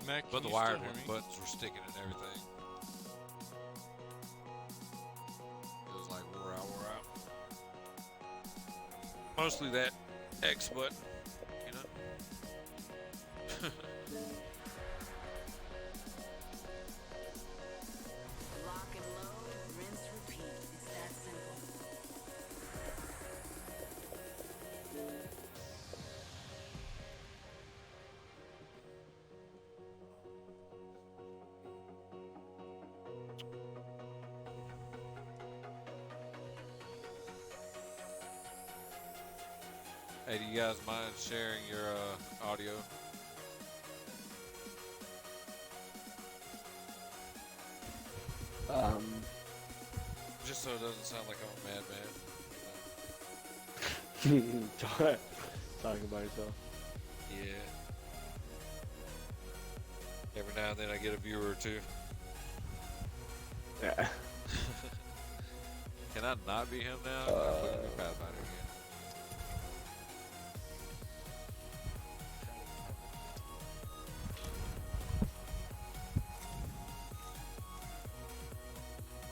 Mac, But can the you wired still hear me? buttons were sticking and everything. It was like wore out. Mostly that X button, you know. Lock and load, rinse, repeat. It's that simple. Hey, do you guys mind sharing your audio? Just so it doesn't sound like I'm a madman. Talking about yourself. Yeah. Every now and then I get a viewer or two. Yeah. Can I not be him now? I'm looking at Pathfinder again.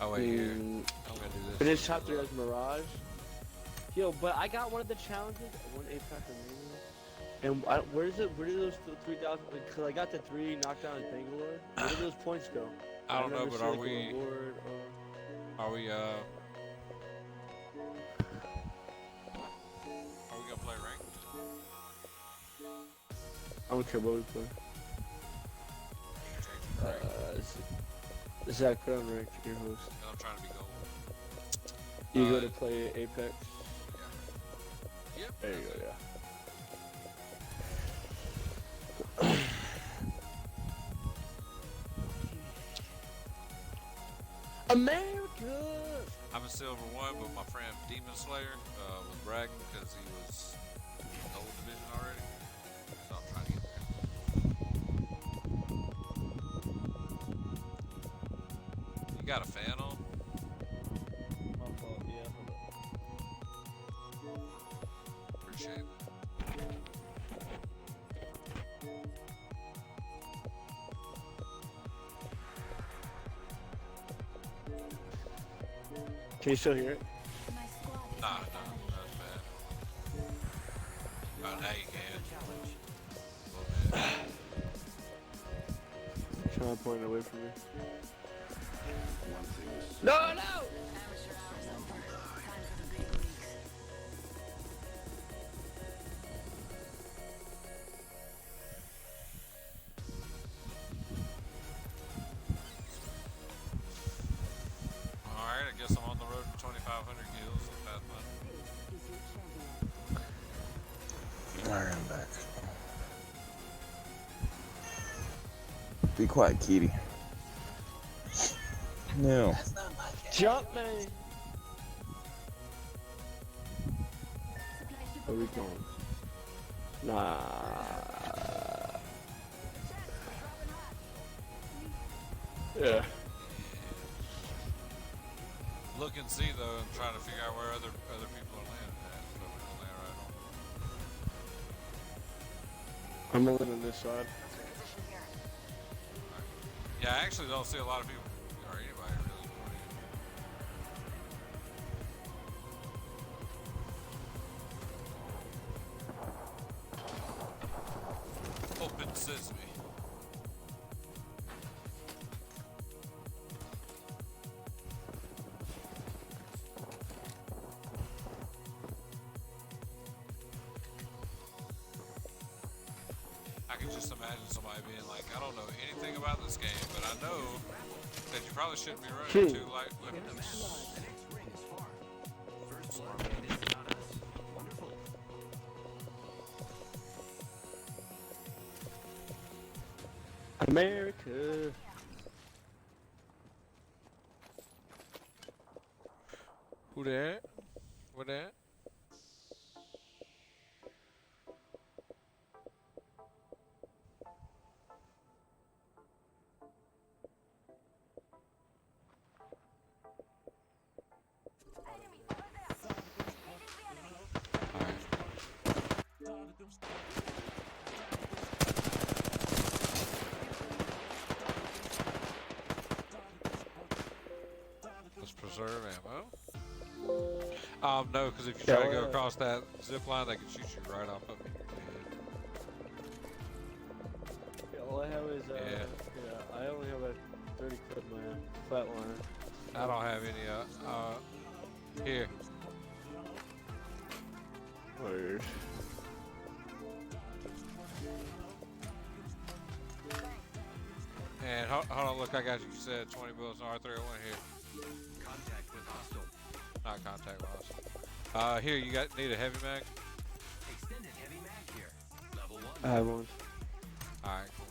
Oh wait, here. I'm gonna do this. Finish chapter as Mirage. Yo, but I got one of the challenges. One Apex remaining. And where is it? Where did those 3,000? Because I got the 3 knockdown in Bangalore. Where did those points go? I don't know, never but see, are like, a we? reward Are we? Are we gonna play ranked? I don't care what we play. Zach, put on rank, your host. I'm trying to be gold. You go to play Apex? Yeah. Yep. There you go, yeah. America! I'm a silver 1, but my friend Demon Slayer was bragging because he was in gold division already. So I'm trying to get there. You got a fan on? My fault, yeah. Appreciate it. Can you still hear it? Nah, that's bad. Oh, now you can. A little bit. Trying to point it away from me. No, no! Amateur hours over. Time for the big leagues. Alright, I guess I'm on the road to 2,500 kills with Pathfinder. This is your champion. Alright, I'm back. Be quiet, Kitty. No. Jump, man! Where we going? Nah. Yeah. Look and see though, and trying to figure out where other people are landing at, so we don't land right on. I'm gonna land on this side. Yeah, I actually don't see a lot of people, or anybody really going in. Open sesame. I can just imagine somebody being like, I don't know anything about this game, but I know that you probably shouldn't be running 2 light weapons. America. Who that? What that? ammo? No, because if you try to go across that zip line, they can shoot you right off of it. Yeah, all I have is I only have a 30 clip in my flatliner. I don't have any. Here. Word. And hold on, look, I got you said 20 bullets on R301 here. Contact with hostile. Not contact with hostile. Here, you need a heavy mag? Extended heavy mag here. Level 1. I have one. Alright, cool.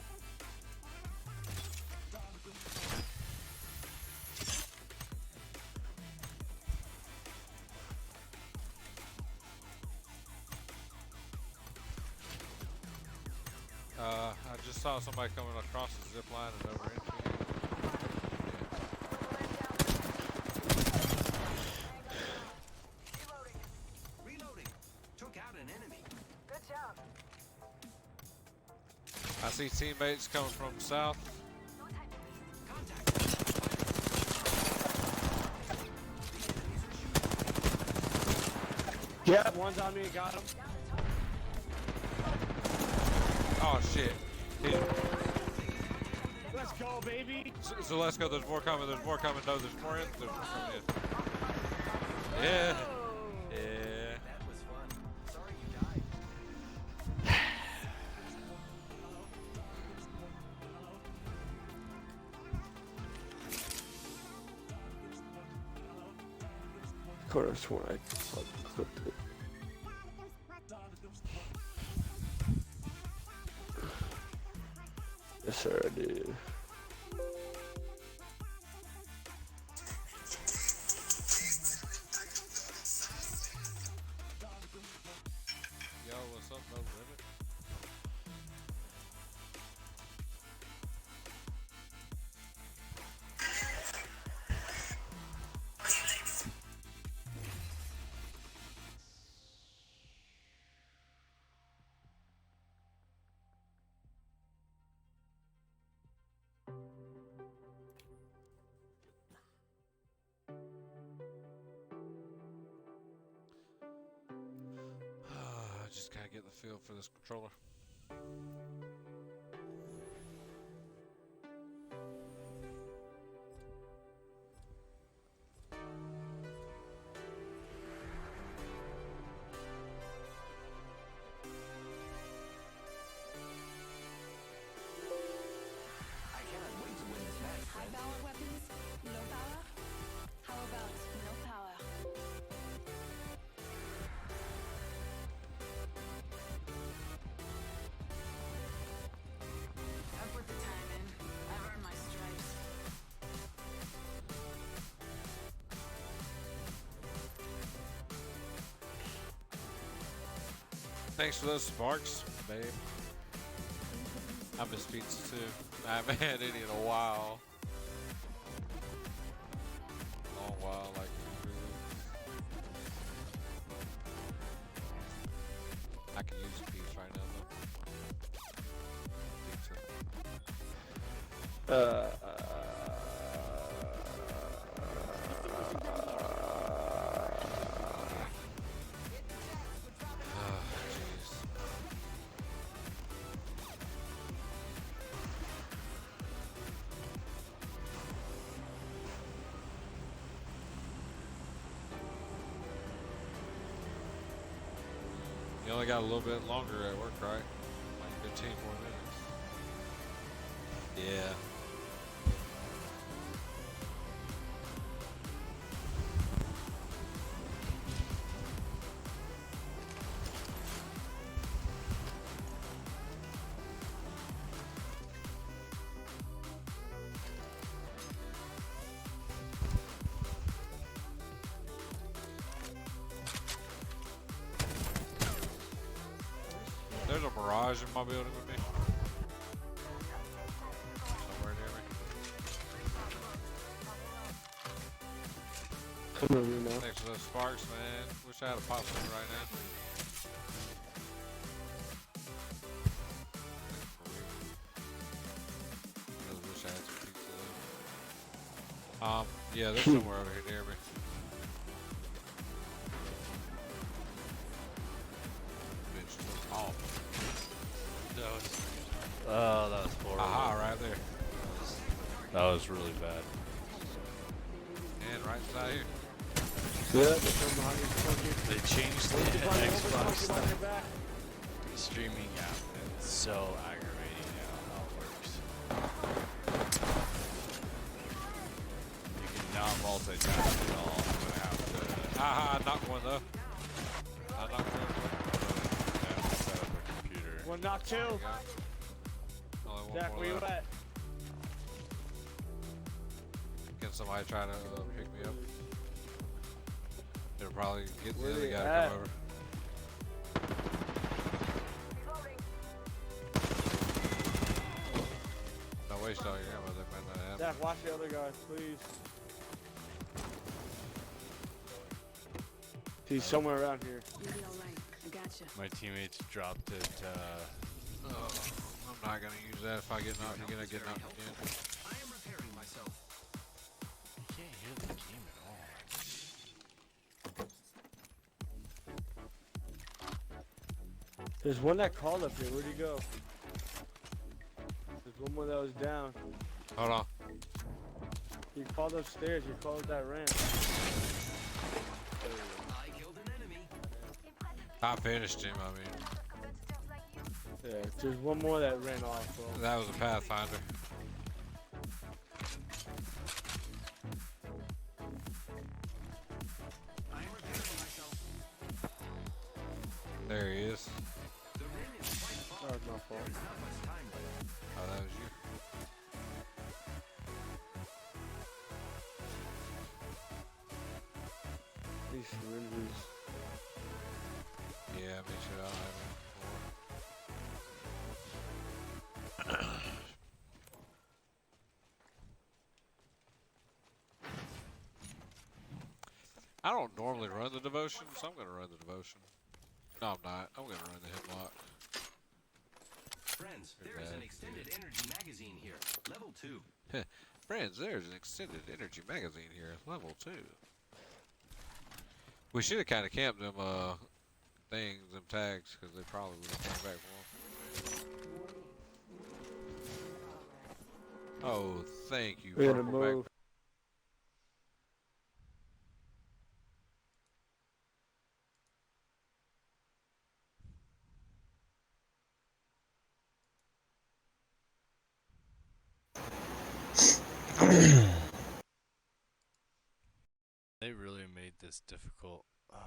I just saw somebody coming across the zip line and over into you. Reloading. Took out an enemy. Good job. I see teammates coming from south. Contact. Yeah, one's on me. Got him. Oh shit. Let's go, baby. So let's go. There's more coming. There's more coming. No, there's more in. There's more coming in. Yeah. Yeah. That was fun. Sorry you died. Could have sworn I clipped it. Yes, sir, I did. Yo, what's up, no limit? I just gotta get the feel for this controller. I cannot wait to win this match, High friends. power weapons, low power? How about no power? I put the time in. I've earned my stripes. Thanks for those sparks, babe. I miss pizza too. I haven't had any in a while. Long while, like 3 weeks. I can use a piece right now though. Pizza. Oh, jeez. You only got a little bit longer at work, right? Like 15 more minutes. Yeah. There's a Mirage in my building with me. Somewhere near me. Come over here now. Thanks for those sparks, man. Wish I had a pop soda right now. Really wish I had some pizza though. Yeah, there's somewhere over here near me. Oh, that was horrible. Aha, right there. That was really bad. And right inside here. Yeah, the film behind you, Pubg. They changed the Xbox stuff. Streaming app. It's so aggravating now how it works. You cannot multitask at all. I'm gonna have to. Aha, I knocked one though. I knocked one. Have to set up a computer. One knock two. Only one Zach, more where you left. at? Can somebody try to pick me up? They'll probably get the Where other you guy to at? come over. Don't waste all your ammo, that might not happen. Zach, watch the other guys, please. He's somewhere around here. You'll be alright. I gotcha. My teammates dropped it. Oh, I'm not gonna use that if I get knocked again. I get knocked again. I am repairing myself. You can't hear the game at all. There's one that called up here. Where'd he go? There's one more that was down. Hold on. He called upstairs. He called up that ramp. I killed an enemy. I finished him, I mean. Yeah, there's one more that ran off, bro. That was a Pathfinder. I am repairing myself. There he is. The ring is quite far. That was my fault. There's not much time left. Oh, that was you. These syringes. Yeah, make sure I don't have it before. I don't normally run the devotion, so I'm gonna run the devotion. No, I'm not. I'm gonna run the hemlock. Friends, You're there is bad. an extended energy magazine here. Level 2. Friends, there's an extended energy magazine here, level 2. We should have kind of camped them things, them tags, because they probably would have came back for them. Oh, thank you. We're gonna Purple back- move. They really made this difficult. Oh,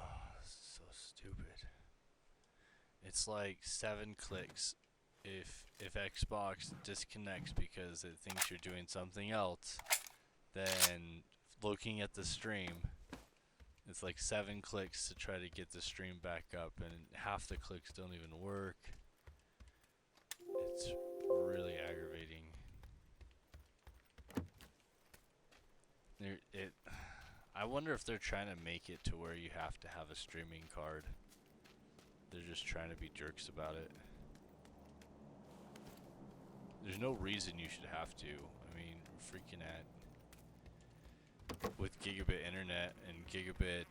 so stupid. It's like 7 clicks if Xbox disconnects because it thinks you're doing something else, then looking at the stream, it's like 7 clicks to try to get the stream back up, and half the clicks don't even work. It's really aggravating. I wonder if they're trying to make it to where you have to have a streaming card. They're just trying to be jerks about it. There's no reason you should have to. I mean, freaking with gigabit internet and gigabit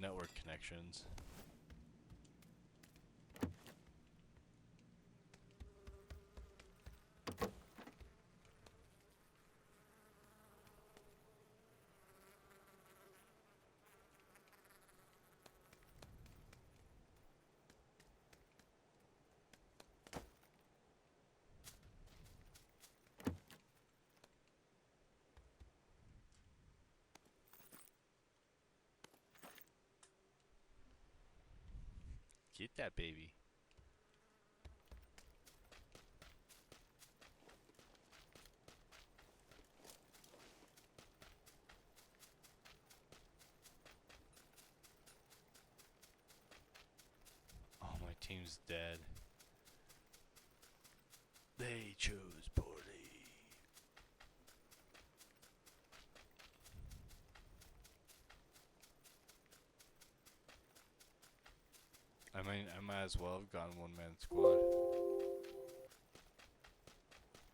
network connections. Get that baby. Oh, my team's dead. They chose poorly. I mean, I might as well have gone one-man squad.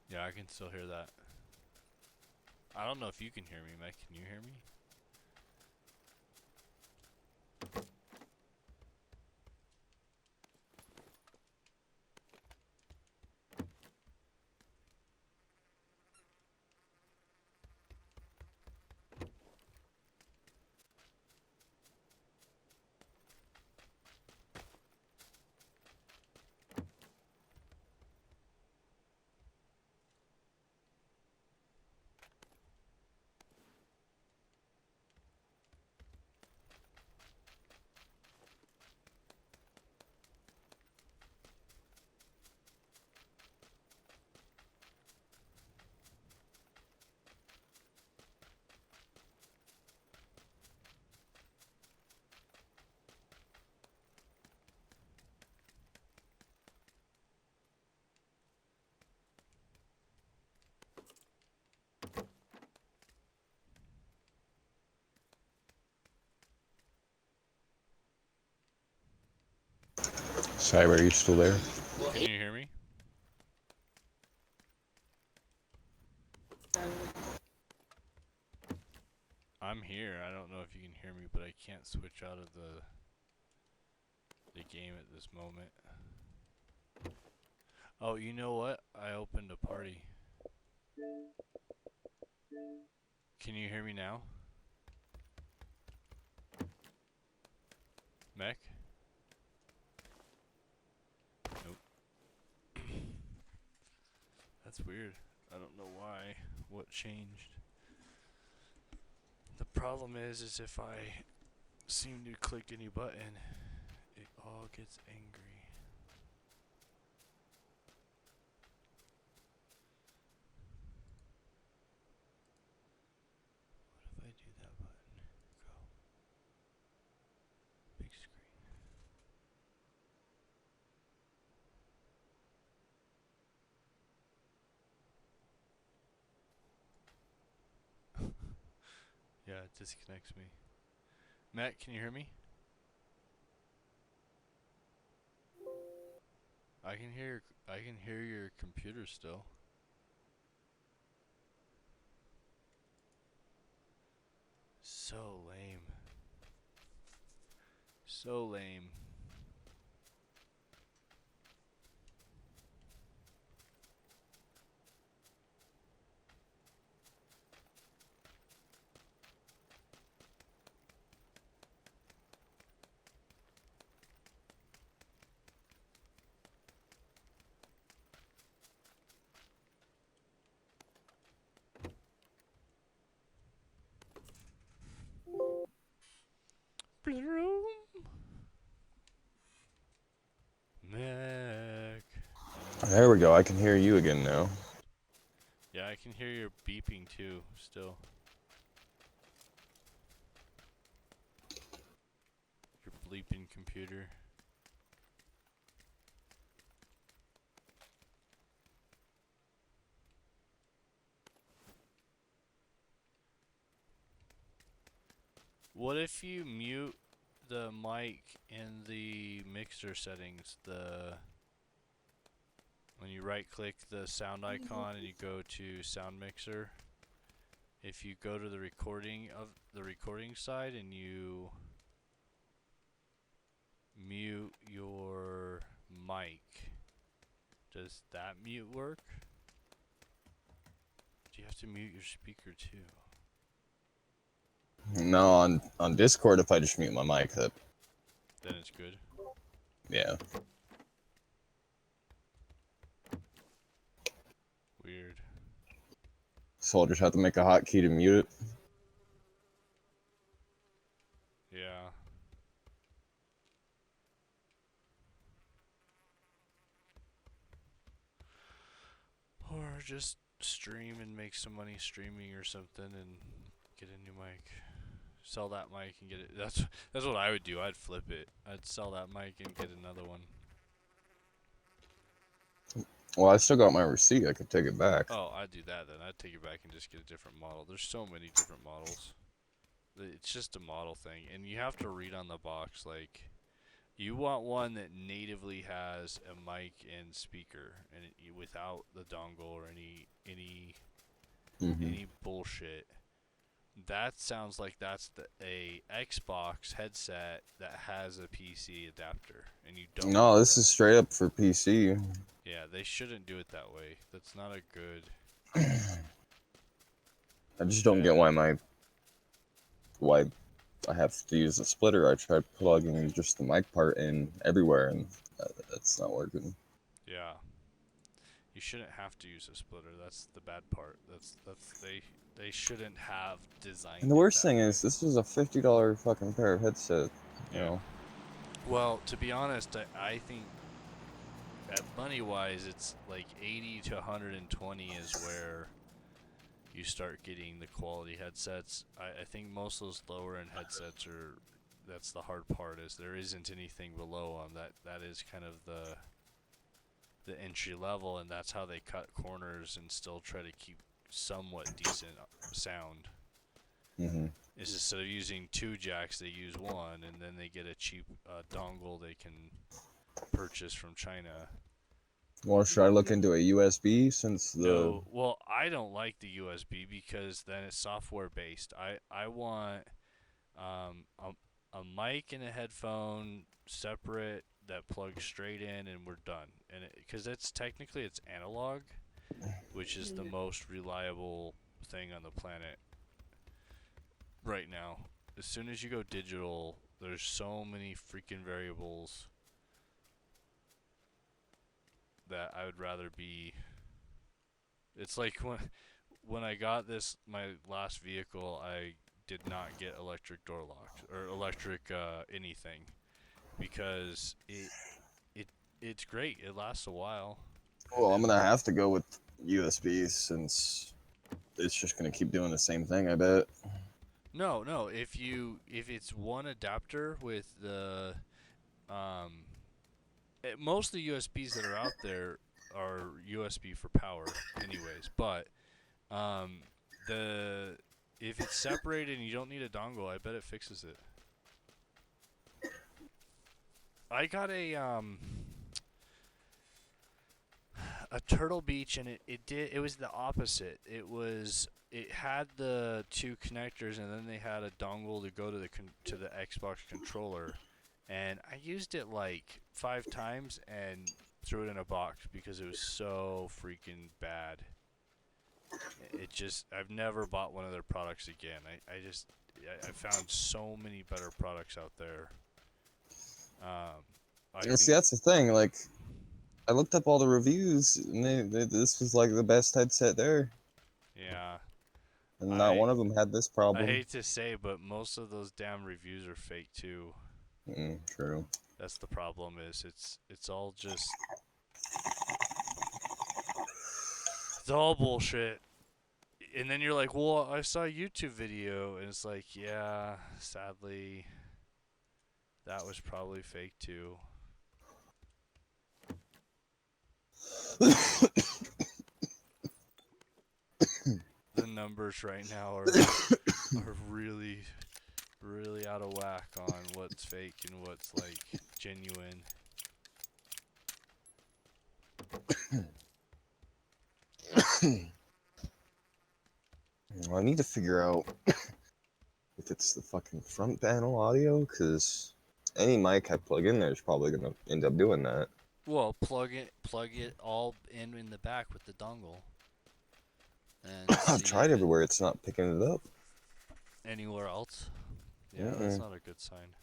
Yeah, I can still hear that. I don't know if you can hear me, Mike. Can you hear me? Cyber, are you still there? Can you hear me? I'm here. I don't know if you can hear me, but I can't switch out of the game at this moment. Oh, you know what? I opened a party. Can you hear me now? Mech? Nope. That's weird. I don't know why. What changed? The problem is if I seem to click any button, it all gets angry. What if I do that button? Go. Big screen. Yeah, it disconnects me. Matt, can you hear me? I can hear your computer still. So lame. So lame. Mac. There we go. I can hear you again now. Yeah, I can hear your beeping too, still. Your bleeping computer. What if you mute the mic in the mixer settings? When you right click the sound icon and you go to sound mixer, if you go to the recording side and you mute your mic, does that mute work? Do you have to mute your speaker too? No, on Discord, if I just mute my mic, that Then it's good. yeah. Weird. So I'll just have to make a hotkey to mute it. Yeah. Or just stream and make some money streaming or something and get a new mic. Sell that mic and get it. That's what I would do. I'd flip it. I'd sell that mic and get another one. Well, I still got my receipt. I could take it back. Oh, I'd do that then. I'd take it back and just get a different model. There's so many different models. It's just a model thing, and you have to read on the box like you want one that natively has a mic and speaker, and without the dongle or any bullshit. That sounds like that's a Xbox headset that has a PC adapter, and you don't. No, want this that. is straight up for PC. Yeah, they shouldn't do it that way. That's not a good. I just don't get why I have to use a splitter. I tried plugging just the mic part in everywhere, and that's not working. Yeah. You shouldn't have to use a splitter. That's the bad part. That's they shouldn't have designed. And the worst thing is, this is a $50 fucking pair of headset. You know. Well, to be honest, I think at money wise, it's like 80 to 120 is where you start getting the quality headsets. I think most of those lower end headsets are. That's the hard part, is there isn't anything below them. That is kind of the entry level, and that's how they cut corners and still try to keep somewhat decent sound. Is instead of using two jacks, they use one, and then they get a cheap dongle they can purchased from China. Well, should I look into a USB since the? No, well, I don't like the USB because then it's software based. I want a mic and a headphone separate that plugs straight in, and we're done. And because it's technically it's analog, which is the most reliable thing on the planet right now. As soon as you go digital, there's so many freaking variables that I would rather be. It's like when I got my last vehicle, I did not get electric door locks or electric anything because it it's great. It lasts a while. Well, I'm And gonna have to go with USB since it's just gonna keep doing the same thing. I bet. no, if it's one adapter with the most of the USBs that are out there are USB for power anyways, but um the if it's separated and you don't need a dongle, I bet it fixes it. I got a Turtle Beach, and it was the opposite. It had the two connectors, and then they had a dongle to go to the Xbox controller, and I used it like 5 times and threw it in a box because it was so freaking bad. It just I've never bought one of their products again. I found so many better products out there. I See, think that's the thing. Like, I looked up all the reviews, and this was like the best headset there, yeah. and not I one of them had this I problem. hate to say, but most of those damn reviews are fake too. True. That's the problem. Is it's all just it's all bullshit. And then you're like, well, I saw a YouTube video, and it's like, yeah, sadly, that was probably fake too. The numbers right now are really really out of whack on what's fake and what's like genuine. I need to figure out if it's the fucking front panel audio, because any mic I plug in there is probably gonna end up doing that. Well, plug it all in the back with the dongle, and I've see tried if it everywhere; it's not picking it up. anywhere else. Yeah, that's Mm-mm. not a good sign.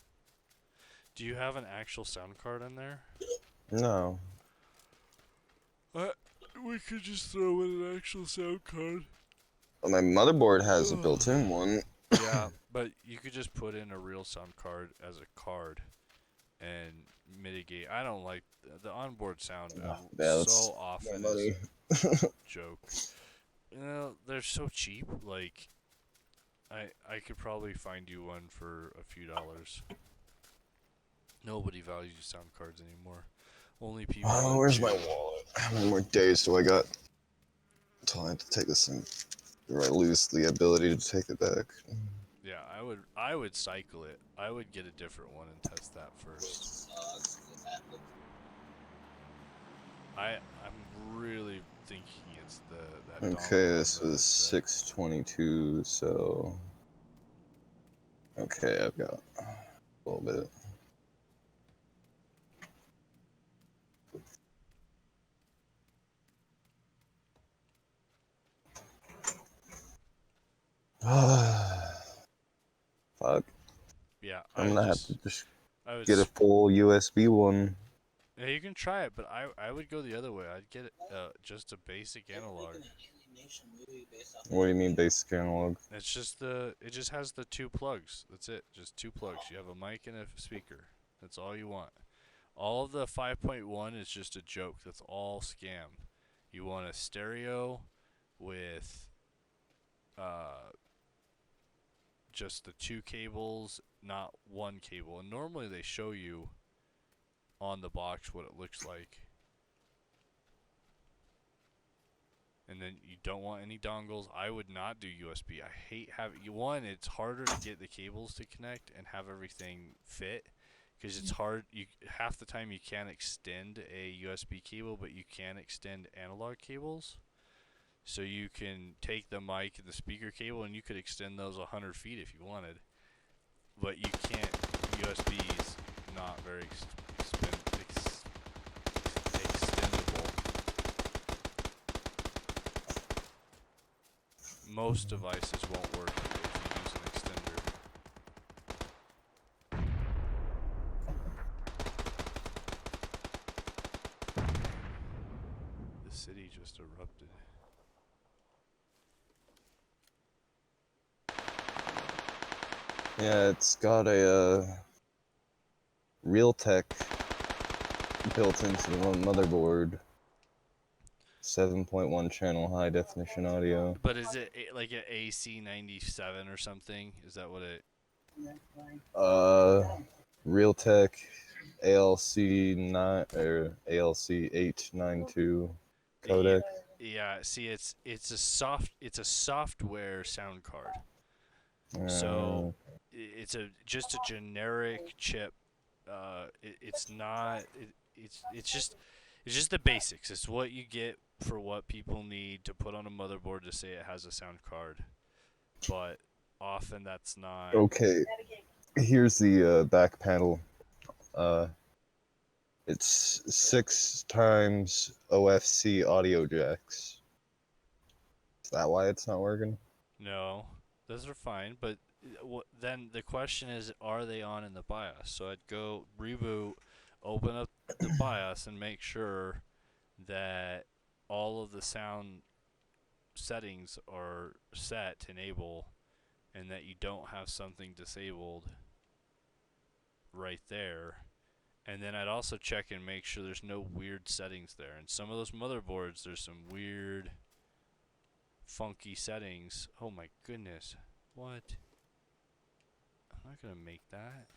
Do you have an actual sound card in there? No. We could just throw in an actual sound card. My motherboard has a built-in one. Yeah, but you could just put in a real sound card as a card and mitigate. I don't like the onboard sound Yeah, that's so often more money. is a joke. You know, they're so cheap. Like, I could probably find you one for a few dollars. Nobody values sound cards anymore. Only people. Oh, that where's my do. wallet? How many more days do I got until I have to take this thing? Do I lose the ability to take it back? Yeah, I would cycle it. I would get a different one and test that first. I'm really thinking it's that dongle Okay, on this the was 622, so okay, I've got a little bit. Fuck. Yeah, I'm gonna have to just I would get a full USB one. yeah, you can try it, but I would go the other way. I'd get just a basic analog. What do you mean basic analog? It's just it just has the two plugs. That's it. Just two plugs. You have a mic and a speaker. That's all you want. All of the 5.1 is just a joke. That's all scam. You want a stereo with just the two cables, not one cable. And normally they show you on the box what it looks like. And then you don't want any dongles. I would not do USB. I hate having one. It's harder to get the cables to connect and have everything fit because it's hard. You half the time you can't extend a USB cable, but you can extend analog cables. So you can take the mic and the speaker cable, and you could extend those 100 feet if you wanted. But you can't. USB is not very extendable. Most devices won't work if you use an extender. The city just erupted. Yeah, it's got a Realtek built into the motherboard. 7.1 channel high definition audio. But is it like an AC97 or something? Is that what it? Realtek ALC 9 or ALC 892 codec. Yeah. See, it's a software sound card. So it's just a generic chip. It's not. It's just the basics. It's what you get for what people need to put on a motherboard to say it has a sound card. But often that's not. Okay, here's the back panel. It's 6 times OFC audio jacks. Is that why it's not working? No, those are fine. But then the question is, are they on in the BIOS? So I'd go reboot, open up the BIOS, and make sure that all of the sound settings are set to enable, and that you don't have something disabled right there. And then I'd also check and make sure there's no weird settings there. And some of those motherboards, there's some weird, funky settings. Oh my goodness. What? I'm not gonna make that.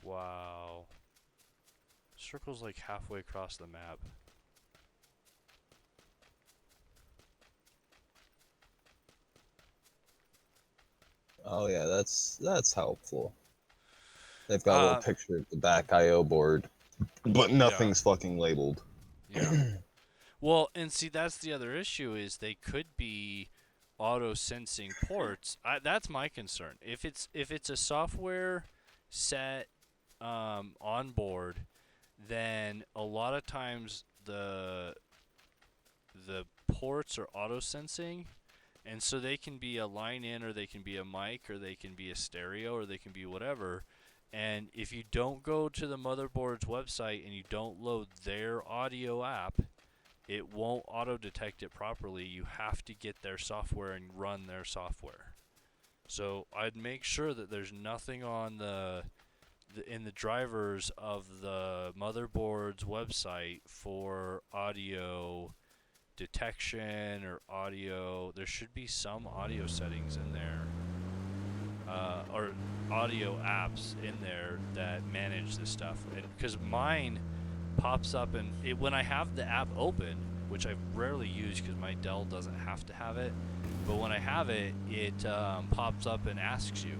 Wow. Circle's like halfway across the map. Oh yeah, that's helpful. They've got a little picture of the back I/O board, but nothing's fucking labeled. Yeah. Well, and see, that's the other issue is they could be auto sensing ports. That's my concern. If it's a software set on board, then a lot of times the ports are auto sensing, and so they can be a line in, or they can be a mic, or they can be a stereo, or they can be whatever. And if you don't go to the motherboard's website and you don't load their audio app, it won't auto detect it properly. You have to get their software and run their software. So I'd make sure that there's nothing on in the drivers of the motherboard's website for audio detection or audio. There should be some audio settings in there, or audio apps in there that manage this stuff. And because mine pops up, and when I have the app open, which I rarely use because my Dell doesn't have to have it, but when I have it, it pops up and asks you,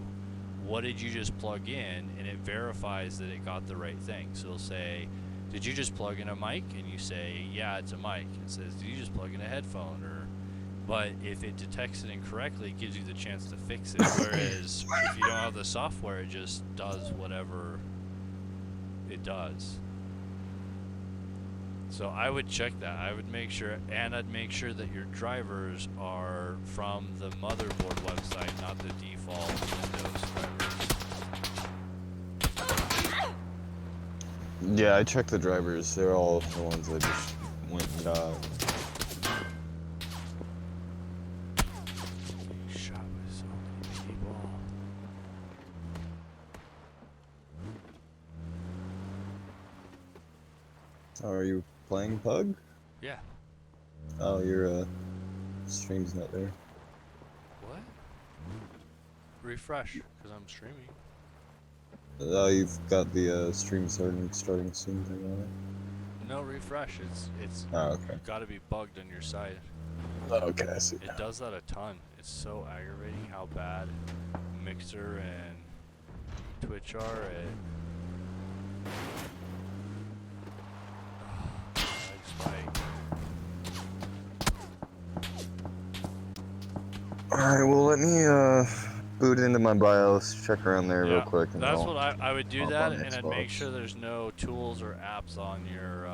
what did you just plug in? And it verifies that it got the right thing. So it'll say, did you just plug in a mic? And you say, yeah, it's a mic. It says, did you just plug in a headphone? But if it detects it incorrectly, it gives you the chance to fix it. Whereas if you don't have the software, it just does whatever it does. So I would check that. I would make sure, and I'd make sure that your drivers are from the motherboard website, not the default Windows drivers. Yeah, I checked the drivers. They're all the ones I just went and got. Shot with so many people. Oh, are you playing Pug? Yeah. Oh, your stream's not there. What? Refresh, because I'm streaming. Oh, you've got the stream starting soon thing on it. No, refresh. It's Oh, okay. got to be bugged on your side. Okay, I see. It does that a ton. It's so aggravating how bad Mixer and Twitch are at lag spike. Alright, well, let me boot into my BIOS, check around there real Yeah, quick, and then that's I'll what I would do hop that, on and I'd make Xbox. sure there's no tools or apps on your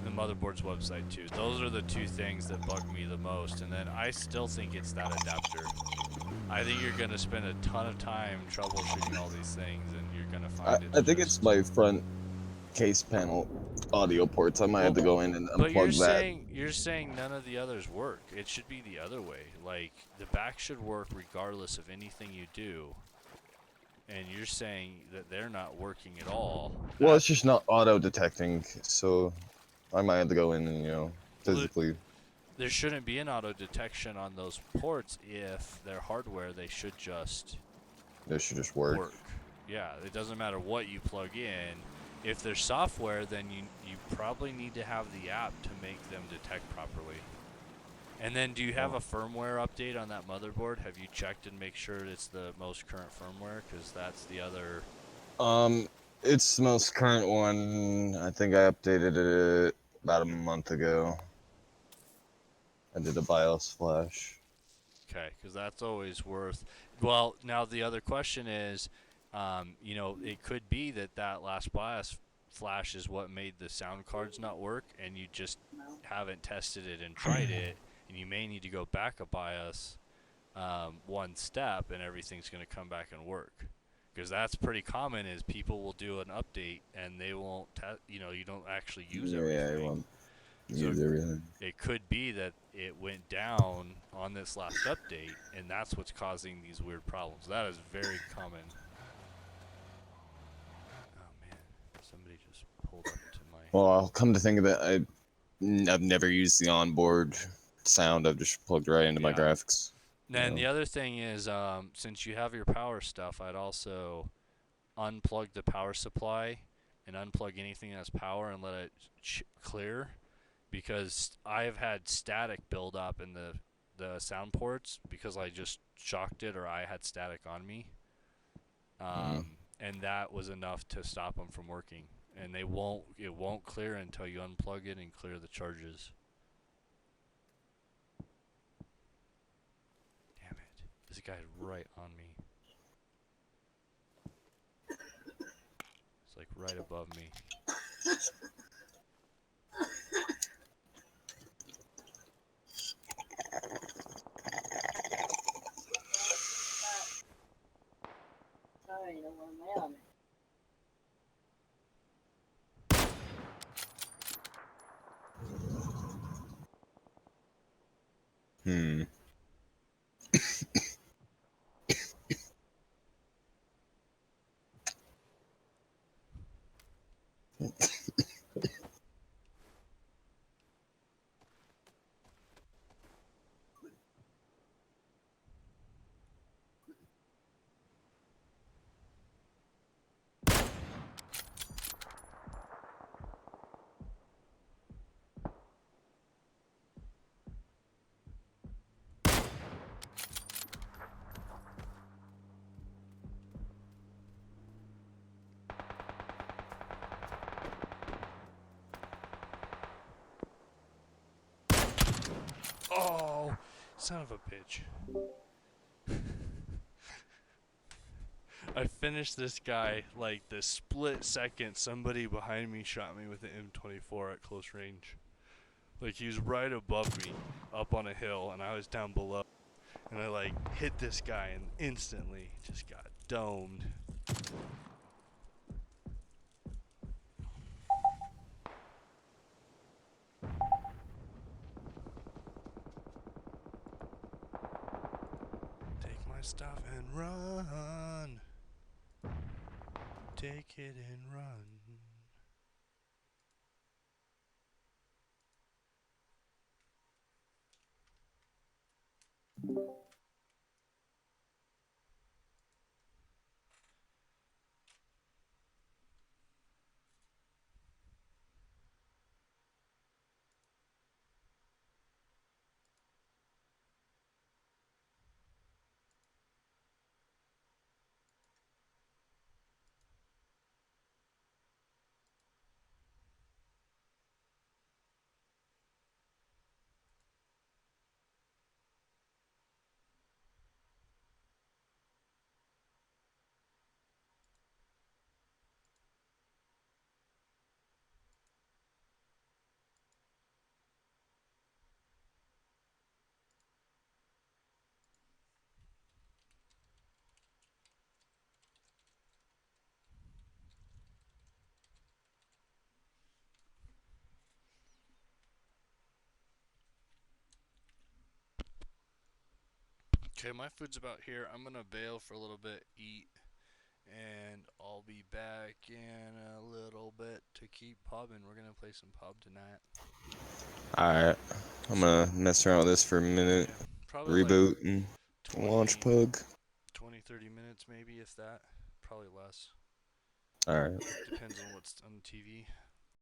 the motherboard's website too. Those are the two things that bug me the most, and then I still think it's that adapter. I think you're gonna spend a ton of time troubleshooting all these things, and you're gonna find I it's think it's just. my front case panel audio ports. I might have to go in and But you're unplug that. saying none of the others work. It should be the other way. Like the back should work regardless of anything you do. And you're saying that they're not working at all. Well, it's just not auto detecting, so I might have to go in and, physically. There shouldn't be an auto detection on those ports if they're hardware. They should just This should just work. Yeah, it doesn't matter what you plug in. If there's software, then you probably need to have the app to make them detect properly. And then do you have a firmware update on that motherboard? Have you checked and make sure it's the most current firmware? Because that's the other... It's the most current one. I think I updated it about a month ago. I did a BIOS flash. Okay, because that's always worth... Well, now the other question is, it could be that last BIOS flash is what made the sound cards not work, and you just haven't tested it and tried it, and you may need to go back a BIOS one step, and everything's going to come back and work. Because that's pretty common, is people will do an update and they won't, you don't actually use everything. Yeah, I won't So use everything. it could be that it went down on this last update, and that's what's causing these weird problems. That is very common. Oh man, somebody just pulled up to my... Well, I'll come to think of it, I've never used the onboard sound. I've just plugged right into my Yeah. graphics. Then the other thing is, since you have your power stuff, I'd also unplug the power supply and unplug anything that has power and let it clear, because I've had static build up in the sound ports because I just shocked it, or I had static on me, and that was enough to stop them from working. And it won't clear until you unplug it and clear the charges. Damn it, this guy's right on me. It's like right above me. Hmm. Oh, son of a bitch. I finished this guy like the split second somebody behind me shot me with an M24 at close range. Like he was right above me, up on a hill, and I was down below. And I like hit this guy and instantly just got domed. Take my stuff and run. Take it and run. Okay, my food's about here. I'm gonna bail for a little bit, eat, and I'll be back in a little bit to keep pubbing. We're gonna play some pub tonight. Alright. I'm gonna mess around with this for a minute. Yeah, probably like Reboot and 20, launch Pug. 20, 30 minutes maybe, if that. Probably less. Alright. Depends on what's on the TV.